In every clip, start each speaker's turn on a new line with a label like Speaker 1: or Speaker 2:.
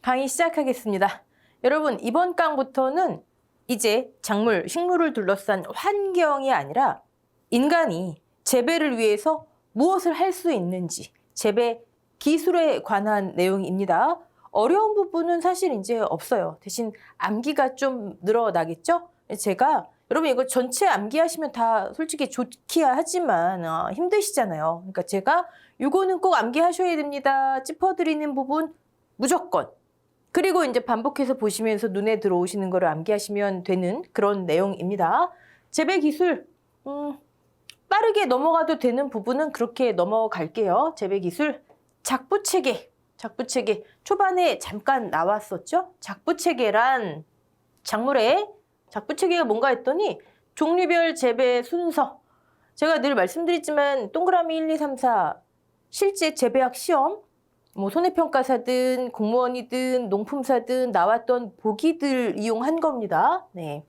Speaker 1: 강의 시작하겠습니다. 여러분, 이번 강부터는 이제 작물, 식물을 둘러싼 환경이 아니라 인간이 재배를 위해서 무엇을 할 수 있는지, 재배 기술에 관한 내용입니다. 어려운 부분은 사실 이제 없어요. 대신 암기가 좀 늘어나겠죠? 제가 여러분 이거 전체 암기하시면 다 솔직히 좋기야 하지만 힘드시잖아요. 그러니까 제가 이거는 꼭 암기하셔야 됩니다. 짚어드리는 부분 무조건. 그리고 이제 반복해서 보시면서 눈에 들어오시는 거를 암기하시면 되는 그런 내용입니다. 재배 기술, 빠르게 넘어가도 되는 부분은 그렇게 넘어갈게요. 재배 기술, 작부체계. 작부체계. 초반에 잠깐 나왔었죠? 작부체계란 작물의 작부체계가 뭔가 했더니 종류별 재배 순서. 제가 늘 말씀드리지만 동그라미 1, 2, 3, 4 실제 재배학 시험 뭐 손해평가사든 공무원이든 농품사든 나왔던 보기들 이용한 겁니다. 네.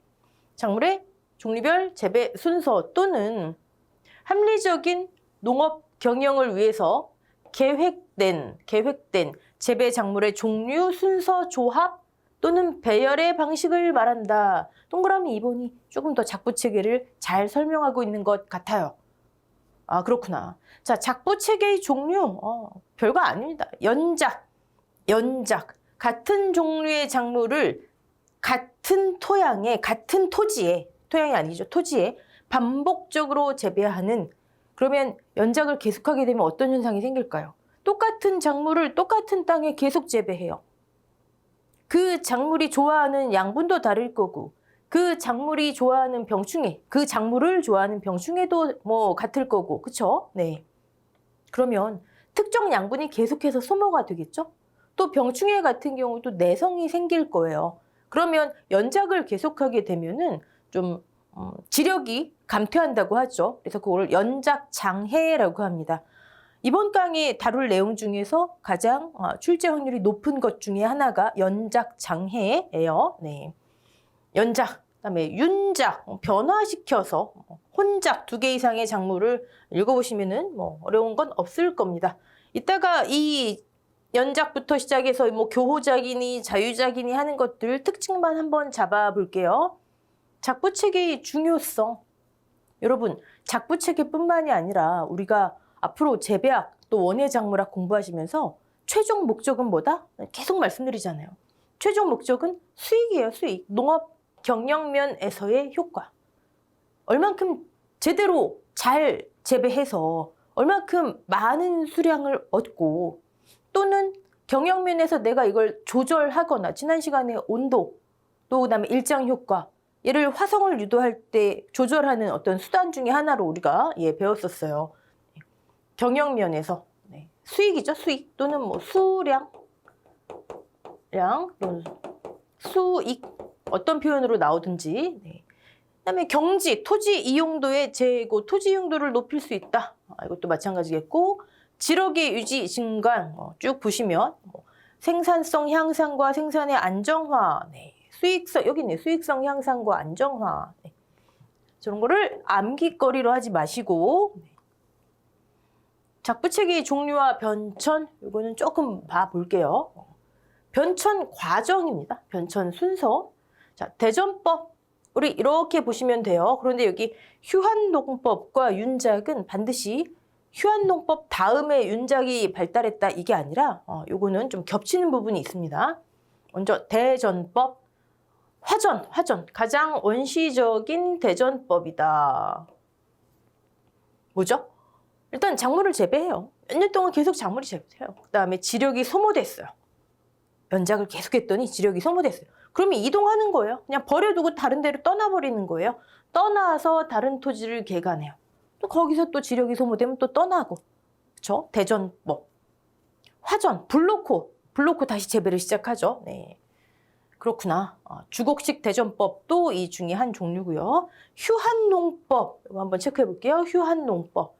Speaker 1: 작물의 종류별 재배 순서 또는 합리적인 농업 경영을 위해서 계획된 재배 작물의 종류, 순서, 조합 또는 배열의 방식을 말한다. 동그라미 2번이 조금 더 작부체계를 잘 설명하고 있는 것 같아요. 아, 그렇구나. 자, 작부체계의 종류, 별거 아닙니다. 연작. 같은 종류의 작물을 같은 토양에, 같은 토지에, 토양이 아니죠. 토지에 반복적으로 재배하는, 그러면 연작을 계속하게 되면 어떤 현상이 생길까요? 똑같은 작물을 똑같은 땅에 계속 재배해요. 그 작물이 좋아하는 양분도 다를 거고, 그 작물이 좋아하는 병충해, 그 작물을 좋아하는 병충해도 뭐 같을 거고, 그쵸? 네. 그러면 특정 양분이 계속해서 소모가 되겠죠? 또 병충해 같은 경우도 내성이 생길 거예요. 그러면 연작을 계속하게 되면은 좀 지력이 감퇴한다고 하죠. 그래서 그걸 연작 장애라고 합니다. 이번 강의에 다룰 내용 중에서 가장 출제 확률이 높은 것 중에 하나가 연작 장애예요. 네. 연작, 그다음에 윤작, 변화시켜서 혼작 2개 이상의 작물을 읽어보시면은 뭐 어려운 건 없을 겁니다. 이따가 이 연작부터 시작해서 뭐 교호작이니 자유작이니 하는 것들 특징만 한번 잡아볼게요. 작부체계의 중요성. 여러분, 작부체계뿐만이 아니라 우리가 앞으로 재배학 또 원예작물학 공부하시면서 최종 목적은 뭐다? 계속 말씀드리잖아요. 최종 목적은 수익이에요, 수익. 농업 경영면에서의 효과. 얼만큼 제대로 잘 재배해서 얼만큼 많은 수량을 얻고 또는 경영면에서 내가 이걸 조절하거나 지난 시간에 온도 또 그다음에 일장 효과 얘를 화성을 유도할 때 조절하는 어떤 수단 중에 하나로 우리가 배웠었어요. 경영면에서 수익이죠, 수익 또는 뭐 수량, 또는 수익 어떤 표현으로 나오든지. 그다음에 경지, 토지 이용도의 제고, 토지 이용도를 높일 수 있다. 이것도 마찬가지겠고, 지력의 유지, 증강 쭉 보시면 생산성 향상과 생산의 안정화, 수익성 여기 있네, 수익성 향상과 안정화. 저런 거를 암기거리로 하지 마시고 작부체계의 종류와 변천, 이거는 조금 봐볼게요. 변천 과정입니다. 변천 순서. 자, 대전법 우리 이렇게 보시면 돼요. 그런데 여기 휴한농법과 윤작은 반드시 휴한농법 다음에 윤작이 발달했다 이게 아니라 요거는 좀 겹치는 부분이 있습니다. 먼저 대전법, 화전 가장 원시적인 대전법이다. 뭐죠? 일단 작물을 재배해요. 몇 년 동안 계속 작물이 재배해요. 그 다음에 지력이 소모됐어요. 연작을 계속했더니 지력이 소모됐어요. 그러면 이동하는 거예요. 그냥 버려두고 다른 데로 떠나버리는 거예요. 떠나서 다른 토지를 개간해요. 또 거기서 또 지력이 소모되면 또 떠나고. 그쵸? 대전법. 화전, 불 놓고 다시 재배를 시작하죠. 네. 그렇구나. 주곡식 대전법도 이 중에 한 종류고요. 휴한농법, 이거 한번 체크해 볼게요. 휴한농법.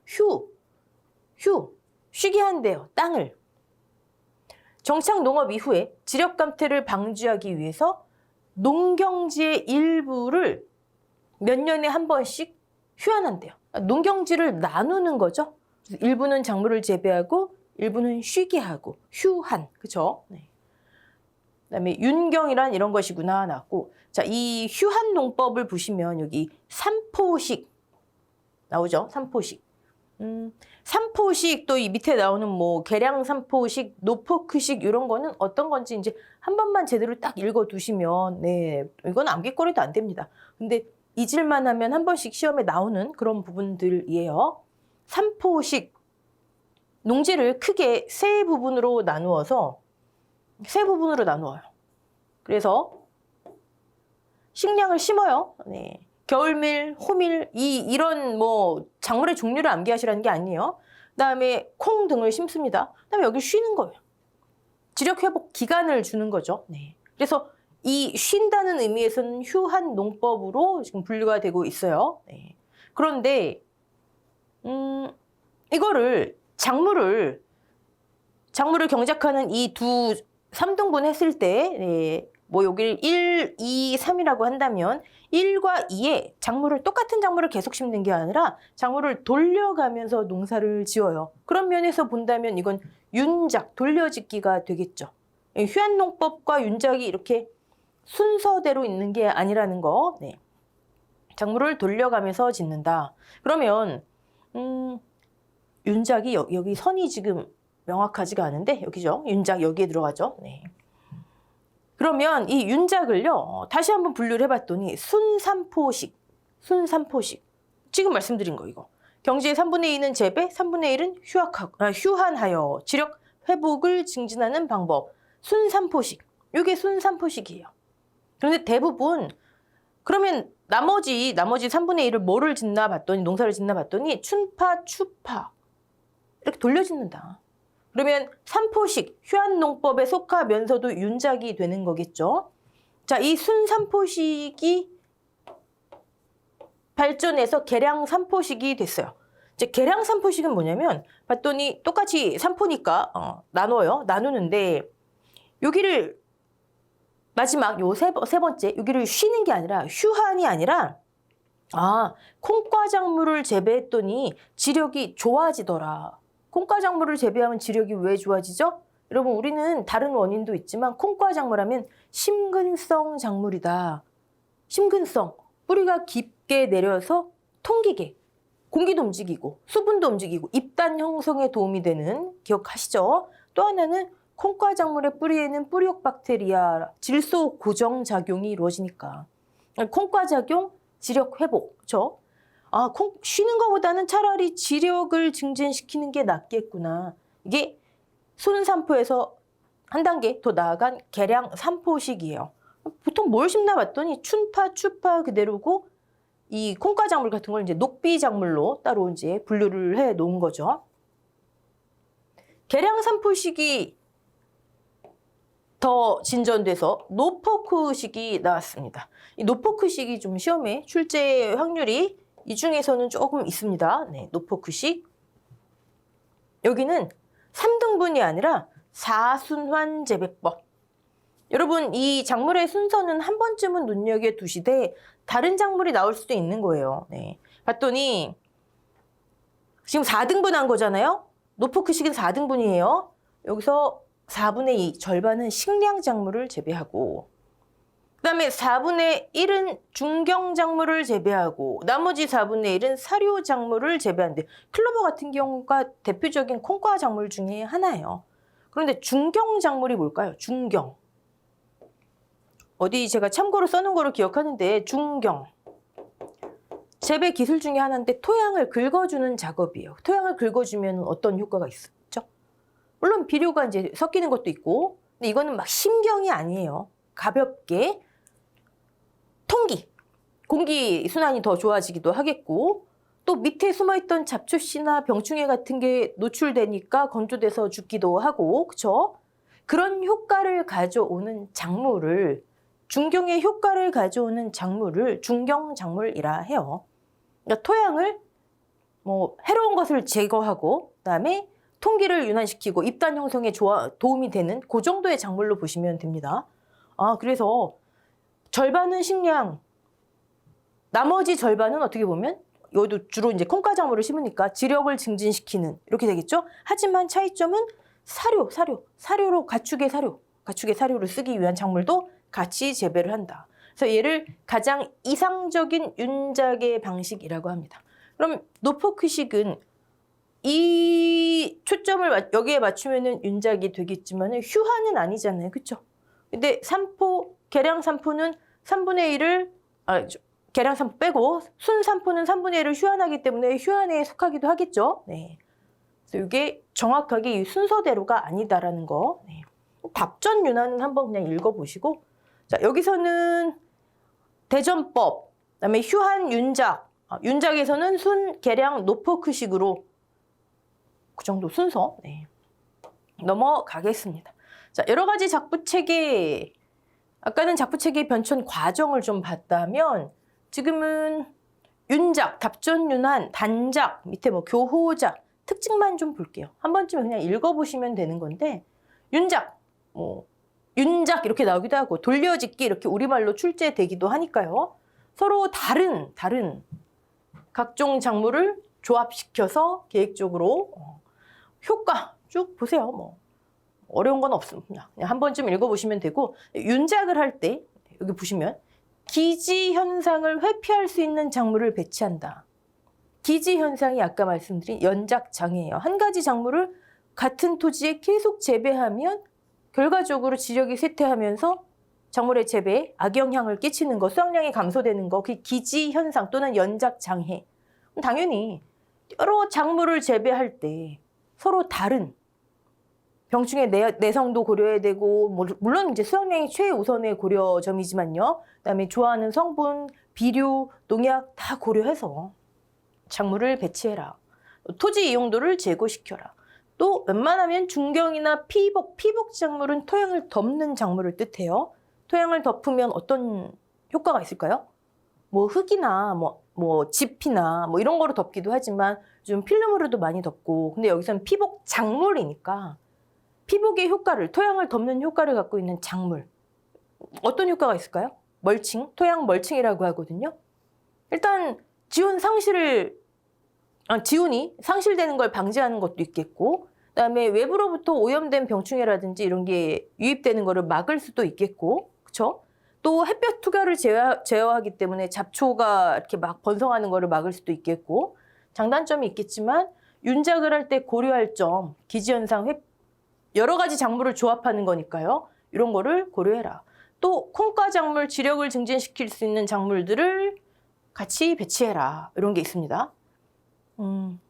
Speaker 1: 쉬게 한대요. 땅을. 정착 농업 이후에 지력 감퇴를 방지하기 위해서 농경지의 일부를 몇 년에 한 번씩 휴한한대요. 농경지를 나누는 거죠. 일부는 작물을 재배하고 일부는 쉬게 하고 휴한. 그죠? 네. 그다음에 윤경이란 이런 것이구나 나왔고, 자, 이 휴한농법을 보시면 여기 삼포식 나오죠. 삼포식. 삼포식 또 이 밑에 나오는 뭐 계량 삼포식, 노포크식 이런 거는 어떤 건지 이제 한 번만 제대로 딱 읽어 두시면 네, 이건 암기거리도 안 됩니다. 근데 잊을만 하면 한 번씩 시험에 나오는 그런 부분들이에요. 삼포식 농지를 크게 세 부분으로 나누어요. 그래서 식량을 심어요. 네. 겨울밀, 호밀, 이런 뭐 작물의 종류를 암기하시라는 게 아니에요. 그다음에 콩 등을 심습니다. 그다음에 여기 쉬는 거예요. 지력 회복 기간을 주는 거죠. 네. 그래서 이 쉰다는 의미에서는 휴한 농법으로 지금 분류가 되고 있어요. 네. 그런데 이거를 작물을 경작하는 이 두 3등분 했을 때 네, 뭐 여기를 1, 2, 3이라고 한다면 1과 2에 똑같은 작물을 계속 심는 게 아니라 작물을 돌려가면서 농사를 지어요. 그런 면에서 본다면 이건 윤작, 돌려짓기가 되겠죠. 휴한농법과 윤작이 이렇게 순서대로 있는 게 아니라는 거. 네. 작물을 돌려가면서 짓는다. 그러면 윤작이 여기 선이 지금 명확하지가 않은데 여기죠. 윤작 여기에 들어가죠. 네. 그러면 이 윤작을요, 다시 한번 분류를 해봤더니 순삼포식. 지금 말씀드린 거 이거. 경지의 3분의 2는 재배, 3분의 1은 휴한하여 지력 회복을 증진하는 방법. 순삼포식. 이게 순삼포식이에요. 그런데 대부분 그러면 나머지 3분의 1을 뭐를 짓나 봤더니, 농사를 짓나 봤더니 춘파, 추파 이렇게 돌려짓는다. 그러면 삼포식, 휴한농법에 속하면서도 윤작이 되는 거겠죠. 자, 이 순삼포식이 발전해서 계량 삼포식이 됐어요. 이제 계량 삼포식은 뭐냐면 봤더니 똑같이 삼포니까 나눠요. 나누는데 여기를 마지막 요 세 번째 여기를 쉬는 게 아니라 휴한이 아니라 콩과 작물을 재배했더니 지력이 좋아지더라. 콩과 작물을 재배하면 지력이 왜 좋아지죠? 여러분, 우리는 다른 원인도 있지만 콩과 작물하면 심근성 작물이다. 심근성, 뿌리가 깊게 내려서 통기계, 공기도 움직이고 수분도 움직이고 잎단 형성에 도움이 되는, 기억하시죠? 또 하나는 콩과 작물의 뿌리에는 뿌리옥 박테리아 질소 고정 작용이 이루어지니까 콩과 작용, 지력 회복, 그렇죠? 쉬는 것보다는 차라리 지력을 증진시키는 게 낫겠구나. 이게 순삼포에서 한 단계 더 나아간 계량 삼포식이에요. 보통 뭘 심나 봤더니 춘파, 추파 그대로고 이 콩과 작물 같은 걸 이제 녹비 작물로 따로 이제 분류를 해 놓은 거죠. 계량 삼포식이 더 진전돼서 노포크식이 나왔습니다. 이 노포크식이 좀 시험에 출제 확률이 이 중에서는 조금 있습니다. 네, 노포크식. 여기는 3등분이 아니라 4순환 재배법. 여러분, 이 작물의 순서는 한 번쯤은 눈여겨두시되 다른 작물이 나올 수도 있는 거예요. 네. 봤더니 지금 4등분 한 거잖아요. 노포크식은 4등분이에요. 여기서 4분의 2, 절반은 식량 작물을 재배하고 그다음에 4분의 1은 중경 작물을 재배하고 나머지 4분의 1은 사료 작물을 재배하는데 클로버 같은 경우가 대표적인 콩과 작물 중에 하나예요. 그런데 중경 작물이 뭘까요? 중경. 어디 제가 참고로 써놓은 거를 기억하는데 중경. 재배 기술 중에 하나인데 토양을 긁어주는 작업이에요. 토양을 긁어주면 어떤 효과가 있죠? 물론 비료가 이제 섞이는 것도 있고, 근데 이거는 막 심경이 아니에요. 가볍게 통기, 공기 순환이 더 좋아지기도 하겠고, 또 밑에 숨어있던 잡초씨나 병충해 같은 게 노출되니까 건조돼서 죽기도 하고, 그쵸? 그런 효과를 가져오는 작물을, 중경의 효과를 가져오는 작물을 중경작물이라 해요. 그러니까 토양을 뭐 해로운 것을 제거하고 그다음에 통기를 윤활시키고 잎단 형성에 도움이 되는 그 정도의 작물로 보시면 됩니다. 그래서 절반은 식량, 나머지 절반은 어떻게 보면 여기도 주로 이제 콩과 작물을 심으니까 지력을 증진시키는 이렇게 되겠죠. 하지만 차이점은 사료로 가축의 사료. 가축의 사료를 쓰기 위한 작물도 같이 재배를 한다. 그래서 얘를 가장 이상적인 윤작의 방식이라고 합니다. 그럼 노포크식은 이 초점을 여기에 맞추면은 윤작이 되겠지만은 휴화는 아니잖아요. 그렇죠? 근데 계량 산포는 3분의 1을 계량 산포 빼고 순 산포는 3분의 1을 휴환하기 때문에 휴환에 속하기도 하겠죠. 네. 그래서 이게 정확하게 이 순서대로가 아니다라는 거. 네. 답전 윤환은 한번 그냥 읽어보시고, 자 여기서는 대전법, 그다음에 휴환 윤작, 윤작에서는 순 계량 노포크식으로 그 정도 순서. 네. 넘어가겠습니다. 자 여러 가지 작부체계, 아까는 작부체계 변천 과정을 좀 봤다면 지금은 윤작, 답전 윤환, 단작, 밑에 뭐 교호작 특징만 좀 볼게요. 한 번쯤 그냥 읽어보시면 되는 건데, 윤작, 윤작 이렇게 나오기도 하고 돌려짓기 이렇게 우리말로 출제되기도 하니까요. 서로 다른 각종 작물을 조합시켜서 계획적으로 효과 쭉 보세요. 뭐 어려운 건 없습니다. 그냥 한 번쯤 읽어보시면 되고, 윤작을 할 때 여기 보시면 기지 현상을 회피할 수 있는 작물을 배치한다. 기지 현상이 아까 말씀드린 연작 장애예요. 한 가지 작물을 같은 토지에 계속 재배하면 결과적으로 지력이 쇠퇴하면서 작물의 재배에 악영향을 끼치는 거, 수확량이 감소되는 거, 그게 기지 현상 또는 연작 장애. 당연히 여러 작물을 재배할 때 서로 다른 병충해 내성도 고려해야 되고, 물론 이제 수확량이 최우선의 고려점이지만요. 그다음에 좋아하는 성분, 비료, 농약 다 고려해서 작물을 배치해라. 토지 이용도를 제고시켜라. 또 웬만하면 중경이나 피복 작물은 토양을 덮는 작물을 뜻해요. 토양을 덮으면 어떤 효과가 있을까요? 뭐 흙이나 뭐 짚이나 뭐 이런 거로 덮기도 하지만 좀 필름으로도 많이 덮고, 근데 여기서는 피복 작물이니까 피복의 효과를, 토양을 덮는 효과를 갖고 있는 작물, 어떤 효과가 있을까요? 멀칭, 토양 멀칭이라고 하거든요. 일단 지운이 상실되는 걸 방지하는 것도 있겠고, 그다음에 외부로부터 오염된 병충해라든지 이런 게 유입되는 거를 막을 수도 있겠고, 그렇죠? 또 햇볕 투과를 제어하기 때문에 잡초가 이렇게 막 번성하는 거를 막을 수도 있겠고, 장단점이 있겠지만 윤작을 할 때 고려할 점, 기지현상 여러 가지 작물을 조합하는 거니까요. 이런 거를 고려해라. 또 콩과 작물, 지력을 증진시킬 수 있는 작물들을 같이 배치해라. 이런 게 있습니다.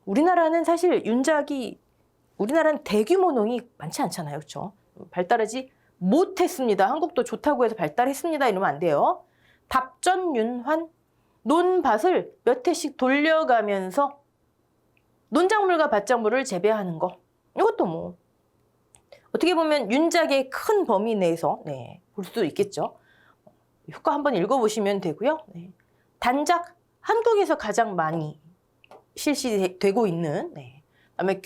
Speaker 1: 우리나라는 사실 우리나라는 대규모 농이 많지 않잖아요. 그렇죠? 발달하지 못했습니다. 한국도 좋다고 해서 발달했습니다. 이러면 안 돼요. 답전 윤환, 논밭을 몇 해씩 돌려가면서 논작물과 밭작물을 재배하는 거. 이것도 뭐 어떻게 보면 윤작의 큰 범위 내에서 볼 수도 있겠죠. 효과 한번 읽어보시면 되고요. 단작, 한국에서 가장 많이 실시되고 있는, 그다음에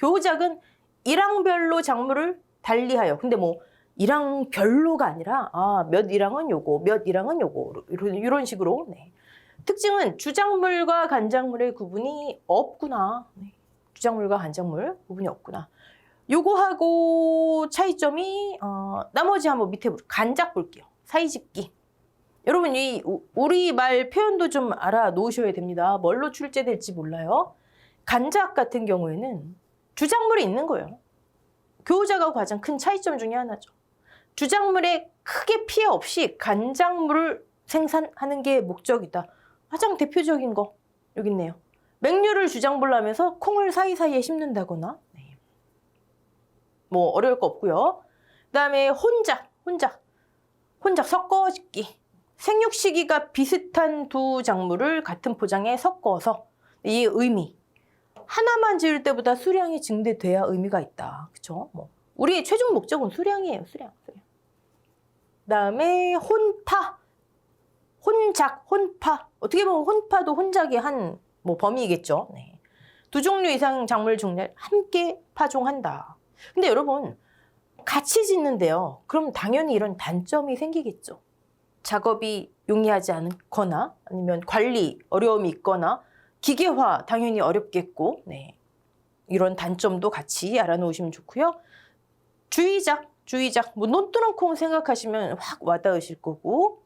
Speaker 1: 교호작은 일항별로 작물을 달리하여, 근데 뭐 일항별로가 아니라 몇 일항은 요거, 몇 일항은 요거 이런 식으로. 특징은 주작물과 간작물의 구분이 없구나. 주작물과 간작물 구분이 없구나. 요거하고 차이점이 나머지 한번 밑에 간작 볼게요. 사이짓기. 여러분 이 우리말 표현도 좀 알아놓으셔야 됩니다. 뭘로 출제될지 몰라요. 간작 같은 경우에는 주작물이 있는 거예요. 교호작하고 가장 큰 차이점 중에 하나죠. 주작물에 크게 피해 없이 간작물을 생산하는 게 목적이다. 가장 대표적인 거 여기 있네요. 맹류를 주작물로 하면서 콩을 사이사이에 심는다거나, 뭐 어려울 거 없고요. 그다음에 혼작 섞어짓기. 생육 시기가 비슷한 두 작물을 같은 포장에 섞어서, 이 의미, 하나만 지을 때보다 수량이 증대돼야 의미가 있다. 그렇죠? 뭐 우리의 최종 목적은 수량이에요. 수량. 그다음에 혼작, 혼파. 어떻게 보면 혼파도 혼작의 한 범위겠죠. 두 종류 이상 작물 종류를 함께 파종한다. 근데 여러분 같이 짓는데요. 그럼 당연히 이런 단점이 생기겠죠. 작업이 용이하지 않거나, 아니면 관리 어려움이 있거나, 기계화 당연히 어렵겠고, 이런 단점도 같이 알아놓으시면 좋고요. 주의작, 주의작, 뭐 논두렁콩 생각하시면 확 와닿으실 거고,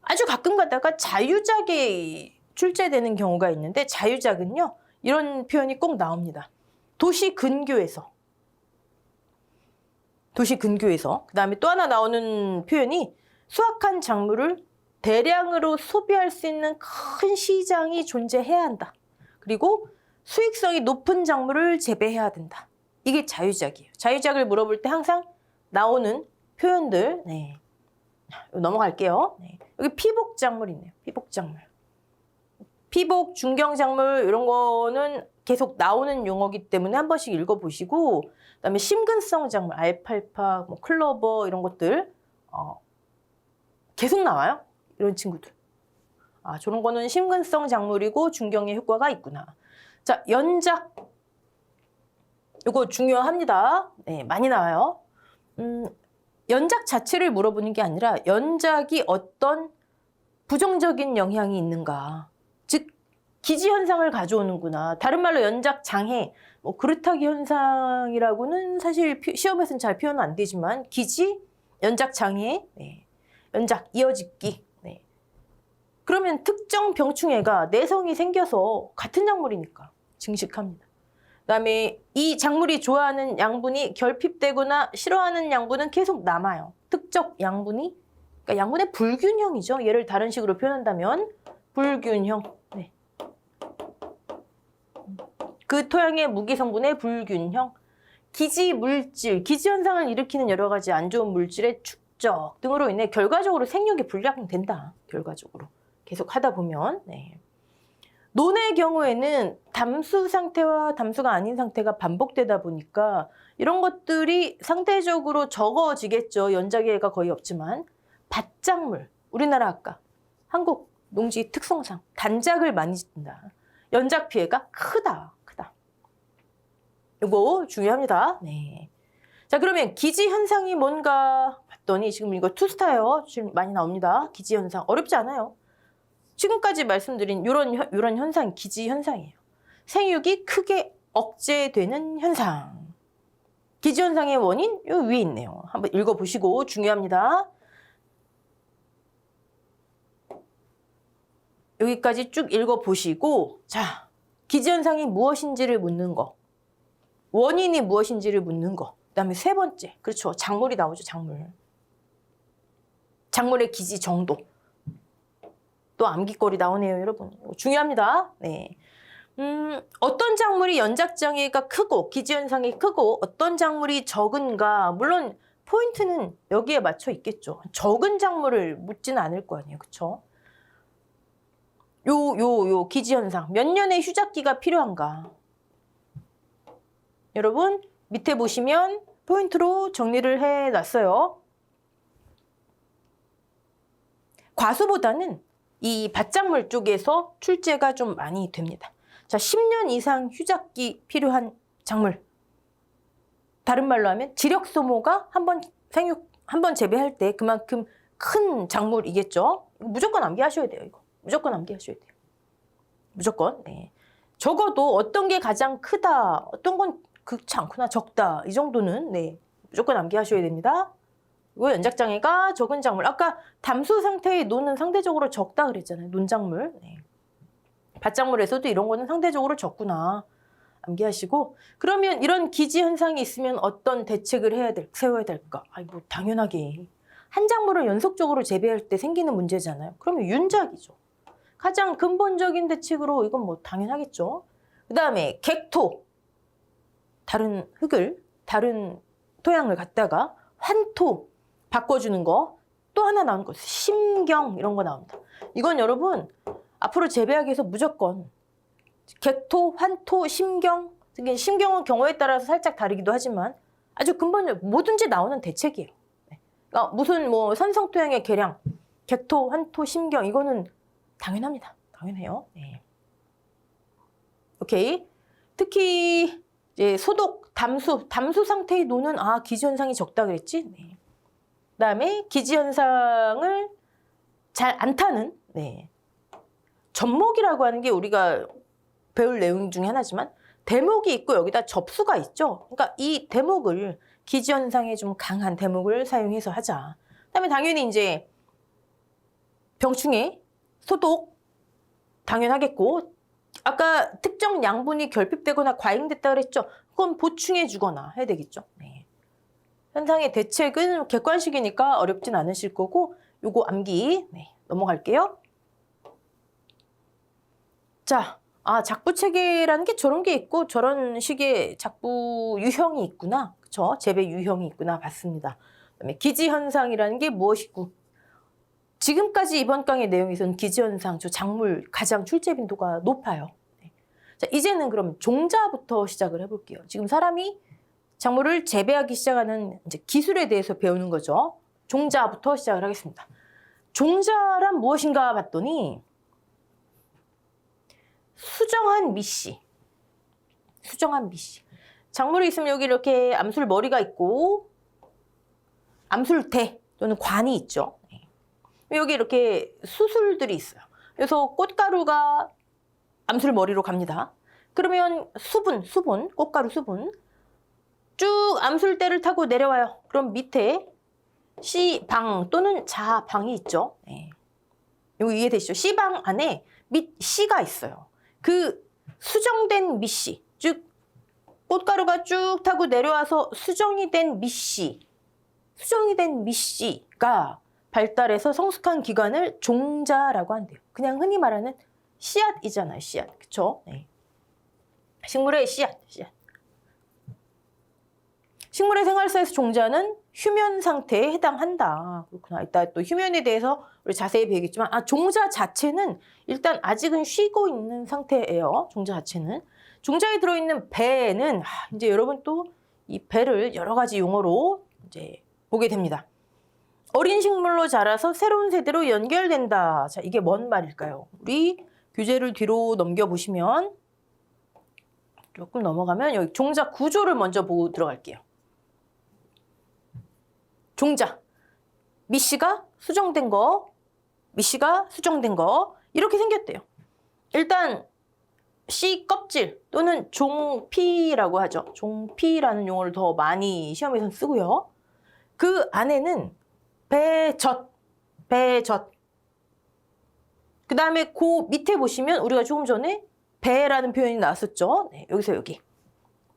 Speaker 1: 아주 가끔 가다가 자유작이 출제되는 경우가 있는데, 자유작은요 이런 표현이 꼭 나옵니다. 도시 근교에서. 도시 근교에서. 그 다음에 또 하나 나오는 표현이 수확한 작물을 대량으로 소비할 수 있는 큰 시장이 존재해야 한다. 그리고 수익성이 높은 작물을 재배해야 된다. 이게 자유작이에요. 자유작을 물어볼 때 항상 나오는 표현들. 네. 넘어갈게요. 네. 여기 피복작물 있네요. 피복작물. 피복, 중경작물 이런 거는 계속 나오는 용어이기 때문에 한 번씩 읽어보시고, 그다음에 심근성 작물, 알팔파, 뭐 클로버 이런 것들 계속 나와요. 이런 친구들. 아, 저런 거는 심근성 작물이고 중경의 효과가 있구나. 자, 연작. 이거 중요합니다. 네, 많이 나와요. 연작 자체를 물어보는 게 아니라 연작이 어떤 부정적인 영향이 있는가. 즉, 기지 현상을 가져오는구나. 다른 말로 연작 장애, 뭐 그루타기 현상이라고는 사실 시험에서는 잘 표현은 안 되지만 기지, 연작 장애, 네. 연작 이어짓기. 네. 그러면 특정 병충해가 내성이 생겨서 같은 작물이니까 증식합니다. 그다음에 이 작물이 좋아하는 양분이 결핍되거나 싫어하는 양분은 계속 남아요. 특정 양분이, 그러니까 양분의 불균형이죠. 얘를 다른 식으로 표현한다면 불균형. 네. 그 토양의 무기 성분의 불균형, 기지 물질, 기지 현상을 일으키는 여러 가지 안 좋은 물질의 축적 등으로 인해 결과적으로 생육이 불량된다. 결과적으로 계속 하다 보면. 네. 논의 경우에는 담수 상태와 담수가 아닌 상태가 반복되다 보니까 이런 것들이 상대적으로 적어지겠죠. 연작해가 거의 없지만. 밭작물, 우리나라 아까 한국 농지 특성상 단작을 많이 짓는다. 연작 피해가 크다. 이거 중요합니다. 네. 자, 그러면 기지 현상이 뭔가 봤더니 지금 이거 투스타예요. 지금 많이 나옵니다. 기지 현상 어렵지 않아요. 지금까지 말씀드린 이런 현상, 기지 현상이에요. 생육이 크게 억제되는 현상. 기지 현상의 원인 요 위에 있네요. 한번 읽어보시고 중요합니다. 여기까지 쭉 읽어보시고, 자, 기지 현상이 무엇인지를 묻는 거. 원인이 무엇인지를 묻는 거. 그다음에 세 번째, 그렇죠. 작물이 나오죠. 작물의 기지 정도. 또 암기거리 나오네요, 여러분. 중요합니다. 네. 어떤 작물이 연작장애가 크고 기지 현상이 크고 어떤 작물이 적은가. 물론 포인트는 여기에 맞춰 있겠죠. 적은 작물을 묻지는 않을 거 아니에요, 그렇죠? 요 기지 현상 몇 년의 휴작기가 필요한가. 여러분 밑에 보시면 포인트로 정리를 해놨어요. 과수보다는 이 밭작물 쪽에서 출제가 좀 많이 됩니다. 자, 10년 이상 휴작기 필요한 작물. 다른 말로 하면 지력 소모가 한 번 재배할 때 그만큼 큰 작물이겠죠. 무조건 암기하셔야 돼요. 이거 무조건 암기하셔야 돼요. 무조건. 네. 적어도 어떤 게 가장 크다, 어떤 건 그렇지 않구나, 적다, 이 정도는 네 무조건 암기하셔야 됩니다. 이거 연작장애가 적은 작물. 아까 담수 상태의 논은 상대적으로 적다 그랬잖아요. 논작물. 네. 밭작물에서도 이런 거는 상대적으로 적구나. 암기하시고, 그러면 이런 기지 현상이 있으면 어떤 대책을 세워야 될까? 아이, 뭐 당연하게 한 작물을 연속적으로 재배할 때 생기는 문제잖아요. 그러면 윤작이죠. 가장 근본적인 대책으로 이건 뭐 당연하겠죠. 그 다음에 객토, 다른 흙을, 다른 토양을 갖다가 환토 바꿔주는 거. 또 하나 나오는 거, 심경, 이런 거 나옵니다. 이건 여러분 앞으로 재배하기 위해서 무조건 객토, 환토, 심경. 심경은 경우에 따라서 살짝 다르기도 하지만 아주 근본적으로 뭐든지 나오는 대책이에요. 그러니까 무슨 뭐 산성토양의 개량, 객토, 환토, 심경, 이거는 당연합니다. 당연해요. 네. 오케이. 특히 이제 소독, 담수 상태의 논은 기지 현상이 적다 그랬지. 네. 그다음에 기지 현상을 잘 안 타는, 네. 젖먹이라고 하는 게 우리가 배울 내용 중에 하나지만 대목이 있고 여기다 접수가 있죠. 그러니까 이 대목을 기지현상에 좀 강한 대목을 사용해서 하자. 그다음에 당연히 이제 병충해, 소독 당연하겠고 아까 특정 양분이 결핍되거나 과잉됐다 그랬죠. 그건 보충해 주거나 해야 되겠죠. 네. 현상의 대책은 객관식이니까 어렵진 않으실 거고 요거 암기 넘어갈게요. 자, 작부체계라는 게 저런 게 있고 저런 식의 작부 유형이 있구나. 그쵸? 재배 유형이 있구나 봤습니다. 그다음에 기지현상이라는 게 무엇이고 지금까지 이번 강의 내용에서는 기지현상, 저 작물 가장 출제 빈도가 높아요. 자, 이제는 그럼 종자부터 시작을 해볼게요. 지금 사람이 작물을 재배하기 시작하는 이제 기술에 대해서 배우는 거죠. 종자부터 시작을 하겠습니다. 종자란 무엇인가 봤더니 수정한 밑씨. 수정한 밑씨. 작물이 있으면 여기 이렇게 암술 머리가 있고 암술대 또는 관이 있죠. 여기 이렇게 수술들이 있어요. 그래서 꽃가루가 암술 머리로 갑니다. 그러면 수분, 꽃가루 수분 쭉 암술대를 타고 내려와요. 그럼 밑에 C방 또는 자방이 있죠. 이거 이해되시죠? C방 안에 밑 C가 있어요. 그 수정된 밑씨, 즉 꽃가루가 쭉 타고 내려와서 수정이 된 밑씨가 발달해서 성숙한 기관을 종자라고 한대요. 그냥 흔히 말하는 씨앗이잖아요, 씨앗. 그쵸? 식물의 씨앗. 식물의 생활사에서 종자는 휴면 상태에 해당한다. 그렇구나. 이따 또 휴면에 대해서 우리 자세히 배우겠지만, 종자 자체는 일단 아직은 쉬고 있는 상태예요. 종자 자체는. 종자에 들어있는 배는, 이제 여러분 또 이 배를 여러 가지 용어로 이제 보게 됩니다. 어린 식물로 자라서 새로운 세대로 연결된다. 자, 이게 뭔 말일까요? 우리 교재를 뒤로 넘겨보시면, 조금 넘어가면 여기 종자 구조를 먼저 보고 들어갈게요. 종자, 밑씨가 수정된 거, 이렇게 생겼대요. 일단 씨 껍질 또는 종피라고 하죠. 종피라는 용어를 더 많이 시험에서 쓰고요. 그 안에는 배젖. 그 다음에 그 밑에 보시면 우리가 조금 전에 배라는 표현이 나왔었죠. 여기서 여기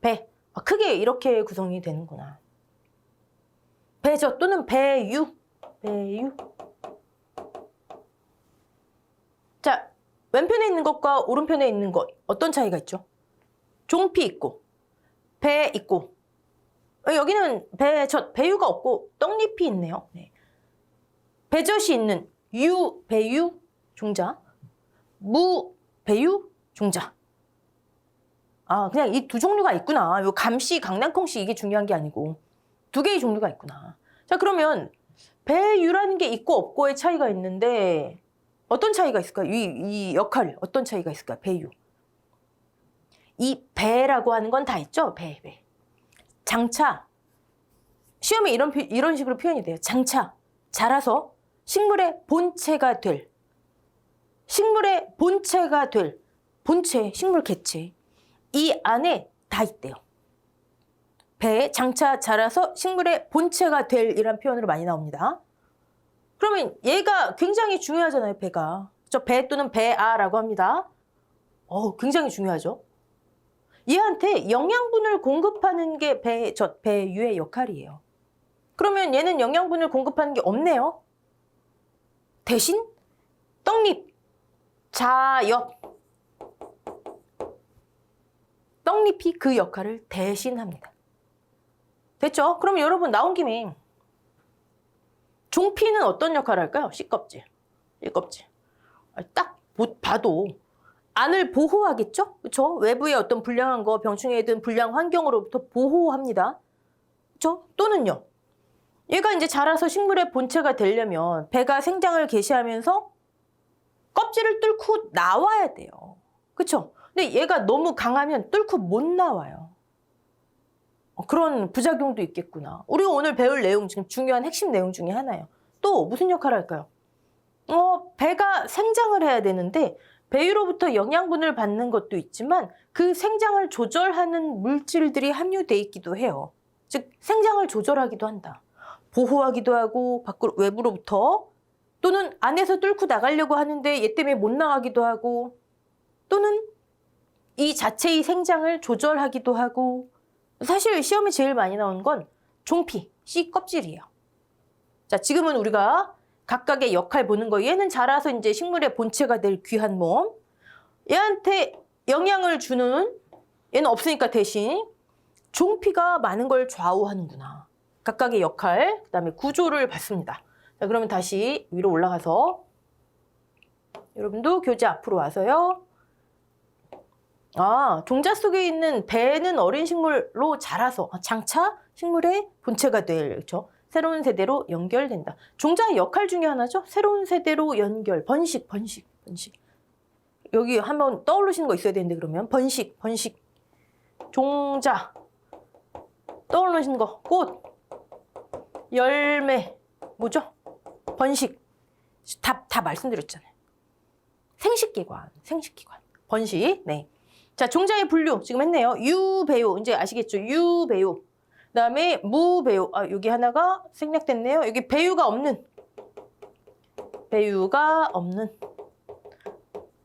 Speaker 1: 배. 크게 이렇게 구성이 되는구나. 배젖 또는 배유. 자, 왼편에 있는 것과 오른편에 있는 것 어떤 차이가 있죠? 종피 있고 배 있고 여기는 배젖, 배유가 없고 떡잎이 있네요. 배젖이 있는 배유 종자, 배유 종자. 그냥 이 두 종류가 있구나. 요 감씨, 강낭콩씨 이게 중요한 게 아니고 두 개의 종류가 있구나. 자, 그러면 배유라는 게 있고 없고의 차이가 있는데 어떤 차이가 있을까요? 이 역할 어떤 차이가 있을까요? 배유. 이 배라고 하는 건 다 있죠? 배. 장차. 시험에 이런 식으로 표현이 돼요. 장차. 자라서 식물의 본체가 될. 본체, 식물 개체. 이 안에 다 있대요. 배, 장차 자라서 식물의 본체가 될 이란 표현으로 많이 나옵니다. 그러면 얘가 굉장히 중요하잖아요, 배가. 배 또는 배아라고 합니다. 굉장히 중요하죠. 얘한테 영양분을 공급하는 게 배유의 역할이에요. 그러면 얘는 영양분을 공급하는 게 없네요. 대신 떡잎, 자엽, 떡잎이 그 역할을 대신합니다. 됐죠? 그럼 여러분 나온 김에 종피는 어떤 역할을 할까요? 씨껍질. 딱 봐도 안을 보호하겠죠? 그렇죠? 외부의 어떤 불량한 거, 병충해든 불량 환경으로부터 보호합니다. 그렇죠? 또는요. 얘가 이제 자라서 식물의 본체가 되려면 배가 생장을 개시하면서 껍질을 뚫고 나와야 돼요. 그렇죠? 근데 얘가 너무 강하면 뚫고 못 나와요. 그런 부작용도 있겠구나. 우리가 오늘 배울 내용 지금 중요한 핵심 내용 중에 하나예요. 또 무슨 역할을 할까요? 배가 생장을 해야 되는데 배유로부터 영양분을 받는 것도 있지만 그 생장을 조절하는 물질들이 함유돼 있기도 해요. 즉 생장을 조절하기도 한다. 보호하기도 하고 밖으로 외부로부터 또는 안에서 뚫고 나가려고 하는데 얘 때문에 못 나가기도 하고 또는 이 자체의 생장을 조절하기도 하고 사실 시험에 제일 많이 나오는 건 종피, 씨 껍질이에요. 자, 지금은 우리가 각각의 역할 보는 거. 얘는 자라서 이제 식물의 본체가 될 귀한 몸. 얘한테 영양을 주는 얘는 없으니까 대신 종피가 많은 걸 좌우하는구나. 각각의 역할, 그다음에 구조를 봤습니다. 자, 그러면 다시 위로 올라가서 여러분도 교재 앞으로 와서요. 종자 속에 있는 배는 어린 식물로 자라서 장차 식물의 본체가 될, 그렇죠? 새로운 세대로 연결된다. 종자의 역할 중에 하나죠. 새로운 세대로 연결, 번식. 여기 한번 떠오르시는 거 있어야 되는데 그러면 번식. 종자, 떠오르시는 거, 꽃, 열매, 뭐죠? 번식. 다 말씀드렸잖아요. 생식기관. 번식. 네. 자, 종자의 분류 지금 했네요. 유배유, 이제 아시겠죠? 유배유. 그다음에 무배유. 여기 하나가 생략됐네요. 여기 배유가 없는.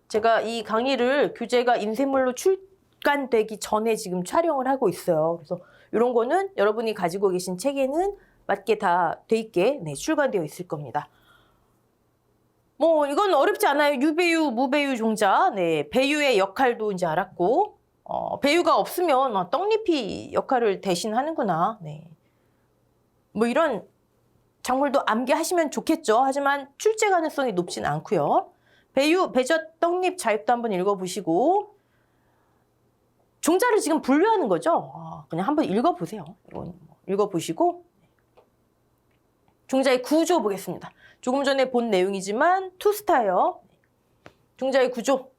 Speaker 1: 제가 이 강의를 교재가 인쇄물로 출간되기 전에 지금 촬영을 하고 있어요. 그래서 이런 거는 여러분이 가지고 계신 책에는 맞게 다 돼 있게 출간되어 있을 겁니다. 뭐 이건 어렵지 않아요. 유배유, 무배유 종자. 네, 배유의 역할도 이제 알았고, 배유가 없으면 떡잎이 역할을 대신하는구나. 네. 뭐 이런 작물도 암기하시면 좋겠죠. 하지만 출제 가능성이 높진 않고요. 배유, 배젓, 떡잎 자입도 한번 읽어보시고 종자를 지금 분류하는 거죠. 그냥 한번 읽어보세요. 이건 읽어보시고 종자의 구조 보겠습니다. 조금 전에 본 내용이지만 투스타예요. 종자의 구조.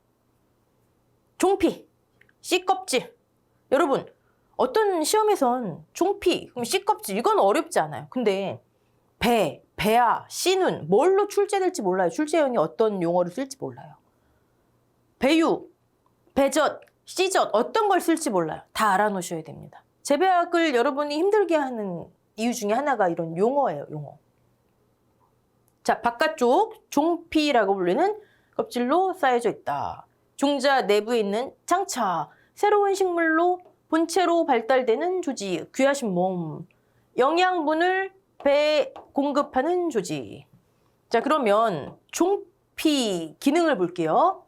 Speaker 1: 종피, 씨 껍질. 여러분, 어떤 시험에선 종피, 그럼 씨 껍질 이건 어렵지 않아요. 근데 배아, 씨는 뭘로 출제될지 몰라요. 출제원이 어떤 용어를 쓸지 몰라요. 배유, 배젓, 씨젓 어떤 걸 쓸지 몰라요. 다 알아놓으셔야 됩니다. 재배학을 여러분이 힘들게 하는 이유 중에 하나가 이런 용어예요. 용어. 자, 바깥쪽 종피라고 불리는 껍질로 쌓여져 있다. 종자 내부에 있는 장차, 새로운 식물로 본체로 발달되는 조직, 귀하신 몸, 영양분을 배에 공급하는 조직. 자, 그러면 종피 기능을 볼게요.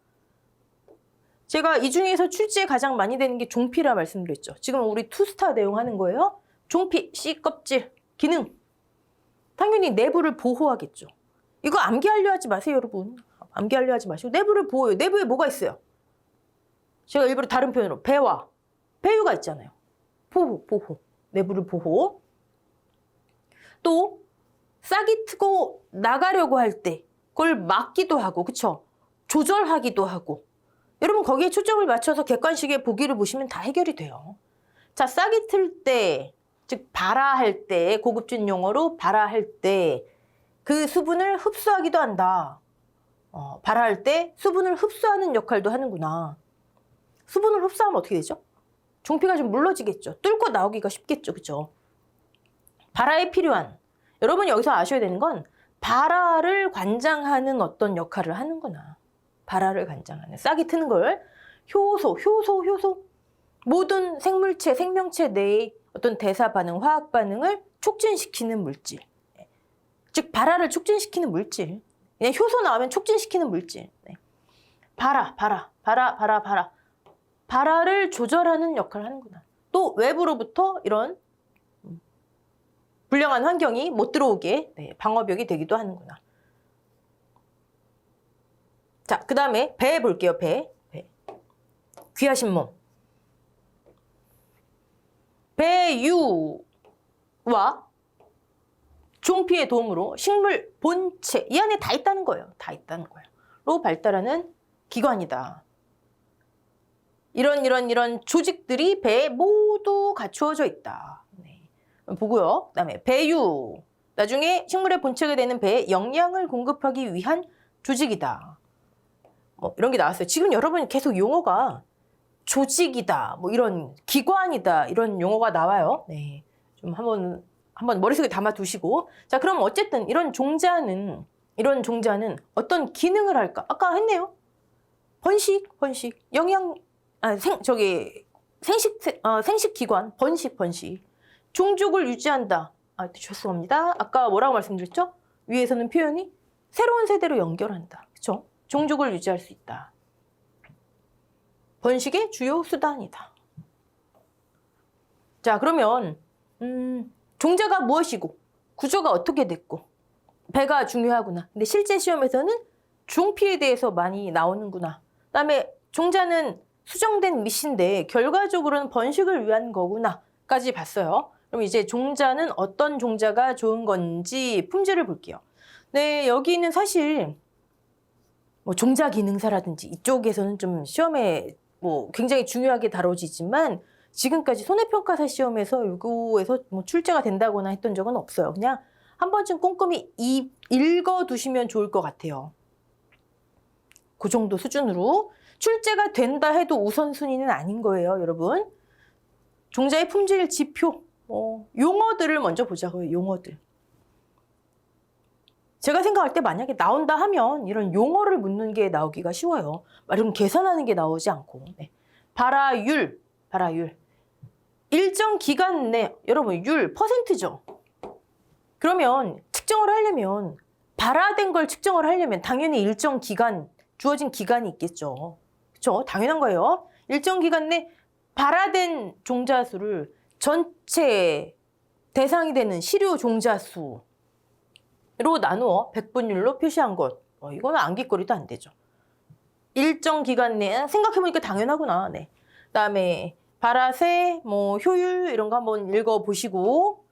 Speaker 1: 제가 이 중에서 출제에 가장 많이 되는 게 종피라 말씀드렸죠. 지금 우리 투스타 내용 하는 거예요. 종피, 씨 껍질, 기능. 당연히 내부를 보호하겠죠. 이거 암기하려 하지 마세요, 여러분. 암기하려 하지 마시고 내부를 보호해요. 내부에 뭐가 있어요? 제가 일부러 다른 표현으로 배유가 있잖아요. 보호. 내부를 보호. 또 싹이 트고 나가려고 할 때 그걸 막기도 하고, 그쵸? 조절하기도 하고. 여러분 거기에 초점을 맞춰서 객관식의 보기를 보시면 다 해결이 돼요. 자, 싹이 틀 때, 즉 발화할 때, 고급진 용어로 발화할 때 그 수분을 흡수하기도 한다. 발화할 때 수분을 흡수하는 역할도 하는구나. 수분을 흡수하면 어떻게 되죠? 종피가 좀 물러지겠죠. 뚫고 나오기가 쉽겠죠. 그죠? 발화에 필요한, 여러분이 여기서 아셔야 되는 건 발화를 관장하는 어떤 역할을 하는구나. 발화를 관장하는, 싹이 트는 걸 효소. 모든 생물체, 생명체 내의 어떤 대사 반응, 화학 반응을 촉진시키는 물질. 즉 발화를 촉진시키는 물질. 그냥 효소 나오면 촉진시키는 물질. 네. 발화를 조절하는 역할을 하는구나. 또 외부로부터 이런 불량한 환경이 못 들어오게 방어벽이 되기도 하는구나. 자, 그 다음에 배 볼게요. 배. 귀하신 몸. 배유와 종피의 도움으로 식물 본체, 이 안에 다 있다는 거예요. 로 발달하는 기관이다. 이런 조직들이 배에 모두 갖추어져 있다. 네. 보고요. 그 다음에 배유. 나중에 식물의 본체가 되는 배에 영양을 공급하기 위한 조직이다. 뭐 이런 게 나왔어요. 지금 여러분 계속 용어가 조직이다, 뭐 이런 기관이다, 이런 용어가 나와요. 네. 좀 한번 머릿속에 담아 두시고. 자, 그럼 어쨌든 이런 종자는 어떤 기능을 할까? 아까 했네요. 번식, 영양, 생식 기관, 번식. 종족을 유지한다. 죄송합니다. 아까 뭐라고 말씀드렸죠? 위에서는 표현이 새로운 세대로 연결한다. 그렇죠? 종족을 유지할 수 있다. 번식의 주요 수단이다. 자, 그러면 종자가 무엇이고 구조가 어떻게 됐고 배가 중요하구나. 근데 실제 시험에서는 종피에 대해서 많이 나오는구나. 그다음에 종자는 수정된 밑인데 결과적으로는 번식을 위한 거구나까지 봤어요. 그럼 이제 종자는 어떤 종자가 좋은 건지 품질을 볼게요. 네, 여기는 사실 뭐 종자 기능사라든지 이쪽에서는 좀 시험에 뭐 굉장히 중요하게 다뤄지지만 지금까지 손해평가사 시험에서 이거에서 뭐 출제가 된다거나 했던 적은 없어요. 그냥 한 번쯤 꼼꼼히 읽어두시면 좋을 것 같아요. 그 정도 수준으로 출제가 된다 해도 우선순위는 아닌 거예요, 여러분. 종자의 품질 지표, 용어들을 먼저 보자고요, 용어들. 제가 생각할 때 만약에 나온다 하면 이런 용어를 묻는 게 나오기가 쉬워요. 이런 계산하는 게 나오지 않고. 네. 발화율. 일정 기간 내, 여러분, 율, %죠. 그러면 측정을 하려면, 발화된 걸 측정을 하려면 당연히 일정 기간, 주어진 기간이 있겠죠. 그렇죠? 당연한 거예요. 일정 기간 내 발화된 종자수를 전체 대상이 되는 시료 종자수로 나누어 백분율로 표시한 것. 이거는 암기거리도 안 되죠. 일정 기간 내에 생각해보니까 당연하구나. 네. 그다음에 발화세, 뭐 효율 이런 거 한번 읽어보시고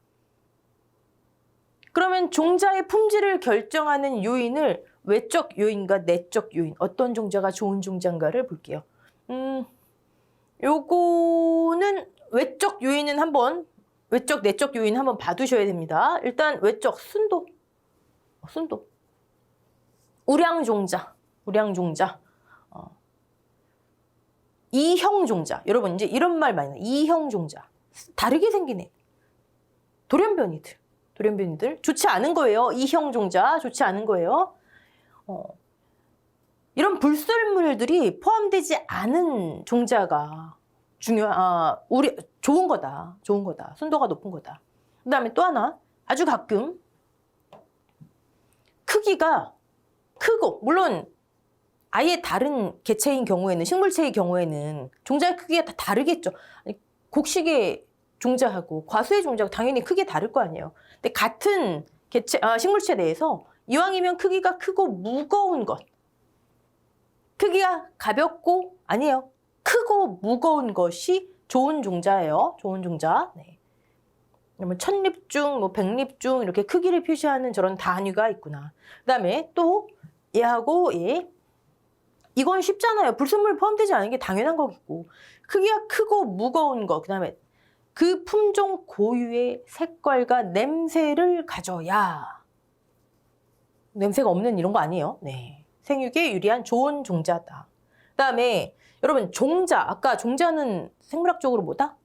Speaker 1: 그러면 종자의 품질을 결정하는 요인을 외적 요인과 내적 요인, 어떤 종자가 좋은 종자인가를 볼게요. 요거는 외적 요인은 한번, 외적, 내적 요인 한번 봐두셔야 됩니다. 일단 외적, 순도. 우량종자. 이형종자. 여러분 이제 이런 말 많이 나요. 이형종자. 다르게 생긴 애. 돌연변이들. 좋지 않은 거예요. 이형종자. 좋지 않은 거예요. 이런 불순물들이 포함되지 않은 종자가 좋은 거다. 순도가 높은 거다. 그 다음에 또 하나. 아주 가끔 크기가 크고, 물론 아예 다른 개체인 경우에는, 식물체의 경우에는 종자의 크기가 다 다르겠죠. 곡식의 종자하고 과수의 종자하고 당연히 크게 다를 거 아니에요. 근데 같은 식물체 내에서 이왕이면 크기가 크고 무거운 것, 크기가 가볍고, 아니에요. 크고 무거운 것이 좋은 종자예요. 좋은 종자. 네. 그러면 1000립중, 뭐 100립중 이렇게 크기를 표시하는 저런 단위가 있구나. 그 다음에 또 얘하고 얘. 이건 쉽잖아요. 불순물 포함되지 않은 게 당연한 거겠고. 크기가 크고 무거운 거. 그 다음에 그 품종 고유의 색깔과 냄새를 가져야. 냄새가 없는 이런 거 아니에요. 네. 생육에 유리한 좋은 종자다. 그 다음에 여러분 종자. 아까 종자는 생물학적으로 뭐다?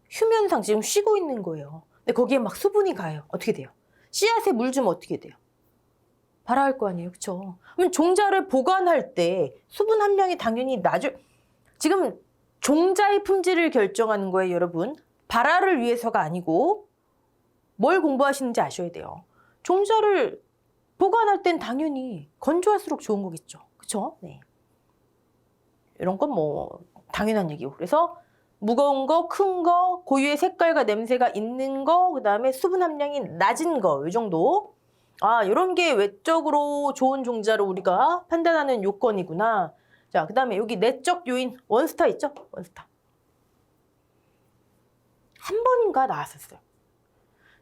Speaker 1: 휴면상 지금 쉬고 있는 거예요. 근데 거기에 막 수분이 가요. 어떻게 돼요? 씨앗에 물 주면 어떻게 돼요? 발화할 거 아니에요. 그렇죠? 그럼 종자를 보관할 때 수분 함량이 당연히 지금 종자의 품질을 결정하는 거예요, 여러분. 발화를 위해서가 아니고 뭘 공부하시는지 아셔야 돼요. 종자를 보관할 땐 당연히 건조할수록 좋은 거겠죠. 그렇죠? 네. 이런 건 뭐 당연한 얘기고. 그래서 무거운 거, 큰 거, 고유의 색깔과 냄새가 있는 거, 그 다음에 수분 함량이 낮은 거, 이 정도. 이런 게 외적으로 좋은 종자로 우리가 판단하는 요건이구나. 자, 그 다음에 여기 내적 요인, 원스타 있죠? 원스타. 한 번인가 나왔었어요.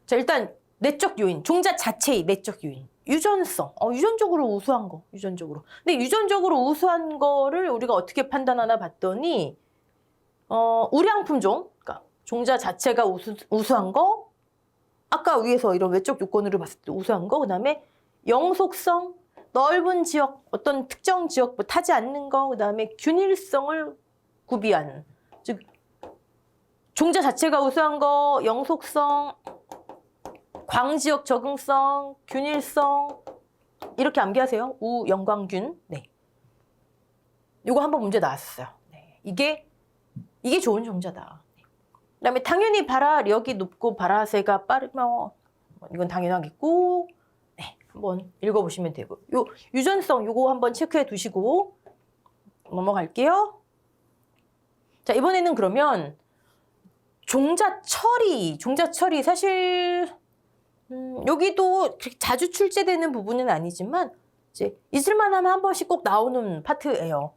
Speaker 1: 자, 일단 내적 요인, 종자 자체의 내적 요인. 유전성, 유전적으로 우수한 거, 유전적으로. 근데 유전적으로 우수한 거를 우리가 어떻게 판단하나 봤더니, 우량품종, 그러니까 종자 자체가 우수한 거, 아까 위에서 이런 외적 요건으로 봤을 때 우수한 거, 그 다음에 영속성, 넓은 지역, 어떤 특정 지역, 뭐 타지 않는 거, 그다음에 균일성을 구비하는, 즉 종자 자체가 우수한 거, 영속성, 광지역 적응성, 균일성 이렇게 암기하세요. 우, 영광균. 네. 요거 한번 문제 나왔어요. 네. 이게 좋은 종자다. 그다음에 당연히 발화력이 높고 발화세가 빠르면 이건 당연하겠고, 네, 한번 읽어보시면 되고, 요 유전성 요거 한번 체크해 두시고 넘어갈게요. 자, 이번에는 그러면 종자 처리 사실 여기도 그렇게 자주 출제되는 부분은 아니지만 이제 있을만하면 한 번씩 꼭 나오는 파트예요.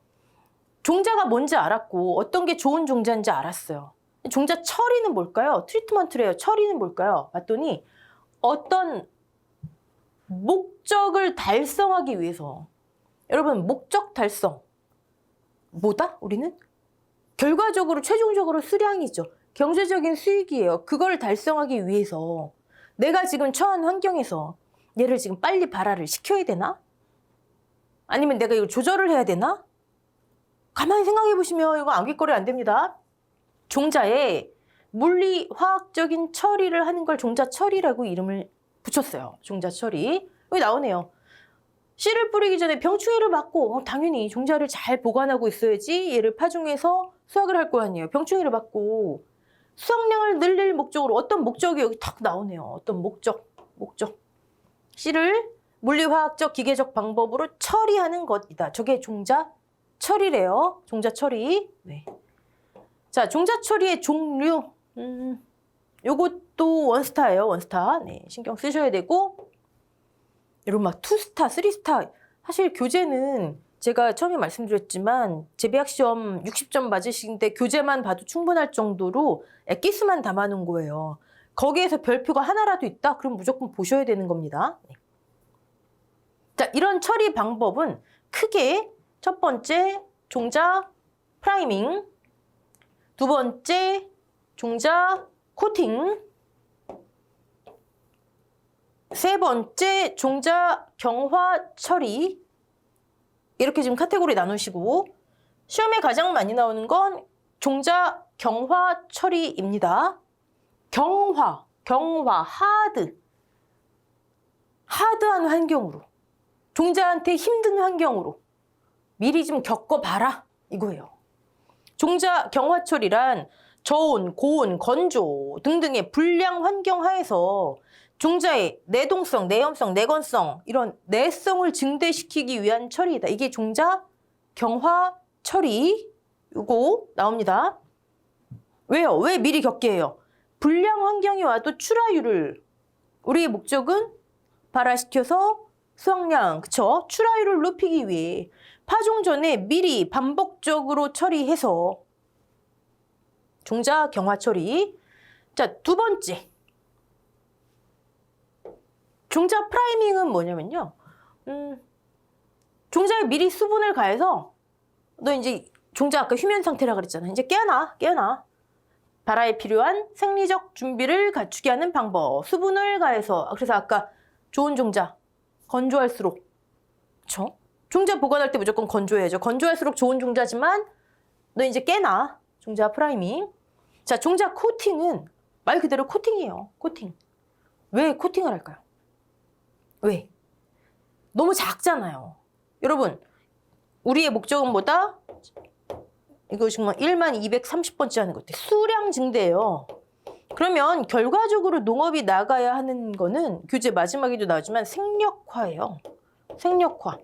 Speaker 1: 종자가 뭔지 알았고 어떤 게 좋은 종자인지 알았어요. 종자 처리는 뭘까요? 트리트먼트래요. 처리는 뭘까요? 봤더니 어떤 목적을 달성하기 위해서. 여러분, 목적 달성 뭐다? 우리는 결과적으로 최종적으로 수량이죠. 경제적인 수익이에요. 그걸 달성하기 위해서 내가 지금 처한 환경에서 얘를 지금 빨리 발화를 시켜야 되나? 아니면 내가 이거 조절을 해야 되나? 가만히 생각해 보시면 이거 암기거리 안 됩니다. 종자에 물리, 화학적인 처리를 하는 걸 종자 처리라고 이름을 붙였어요. 종자 처리. 여기 나오네요. 씨를 뿌리기 전에 병충해를 맞고 당연히 종자를 잘 보관하고 있어야지 얘를 파종해서 수확을 할 거 아니에요. 병충해를 맞고 수확량을 늘릴 목적으로 어떤 목적이 여기 탁 나오네요. 어떤 목적. 씨를 물리화학적 기계적 방법으로 처리하는 것이다. 저게 종자 처리래요. 종자 처리. 네. 자, 종자 처리의 종류. 요것도 원스타예요. 원스타. 네, 신경 쓰셔야 되고. 여러분 막 2스타, 3스타. 사실 교재는 제가 처음에 말씀드렸지만 재배학 시험 60점 맞으시는데 교재만 봐도 충분할 정도로 엑기스만 담아놓은 거예요. 거기에서 별표가 하나라도 있다? 그럼 무조건 보셔야 되는 겁니다. 네. 자, 이런 처리 방법은 크게 첫 번째 종자 프라이밍, 두 번째 종자 코팅, 세 번째 종자 경화 처리. 이렇게 지금 카테고리 나누시고 시험에 가장 많이 나오는 건 종자 경화 처리입니다. 경화, 하드한 환경으로, 종자한테 힘든 환경으로 미리 좀 겪어봐라 이거예요. 종자 경화 처리란 저온, 고온, 건조 등등의 불량 환경 하에서 종자의 내동성, 내염성, 내건성 이런 내성을 증대시키기 위한 처리이다. 이게 종자 경화 처리. 이거 나옵니다. 왜요? 왜 미리 겪게 해요? 불량 환경이 와도 출하율을, 우리의 목적은 발화시켜서 수확량, 그쵸? 출하율을 높이기 위해 파종 전에 미리 반복적으로 처리해서 종자 경화 처리. 자, 두 번째. 종자 프라이밍은 뭐냐면요. 종자에 미리 수분을 가해서 너 이제 종자 아까 휴면 상태라 그랬잖아. 이제 깨어나. 발화에 필요한 생리적 준비를 갖추게 하는 방법. 수분을 가해서. 그래서 아까 좋은 종자 건조할수록, 그쵸? 종자 보관할 때 무조건 건조해야죠. 건조할수록 좋은 종자지만 너 이제 깨나. 종자 프라이밍. 자, 종자 코팅은 말 그대로 코팅이에요. 코팅. 왜 코팅을 할까요? 왜? 너무 작잖아요. 여러분, 우리의 목적은 뭐다? 이거 정말 1230번째 하는 것 같아요. 수량 증대예요. 그러면 결과적으로 농업이 나가야 하는 거는 교재 마지막에도 나오지만 생력화예요. 생력화,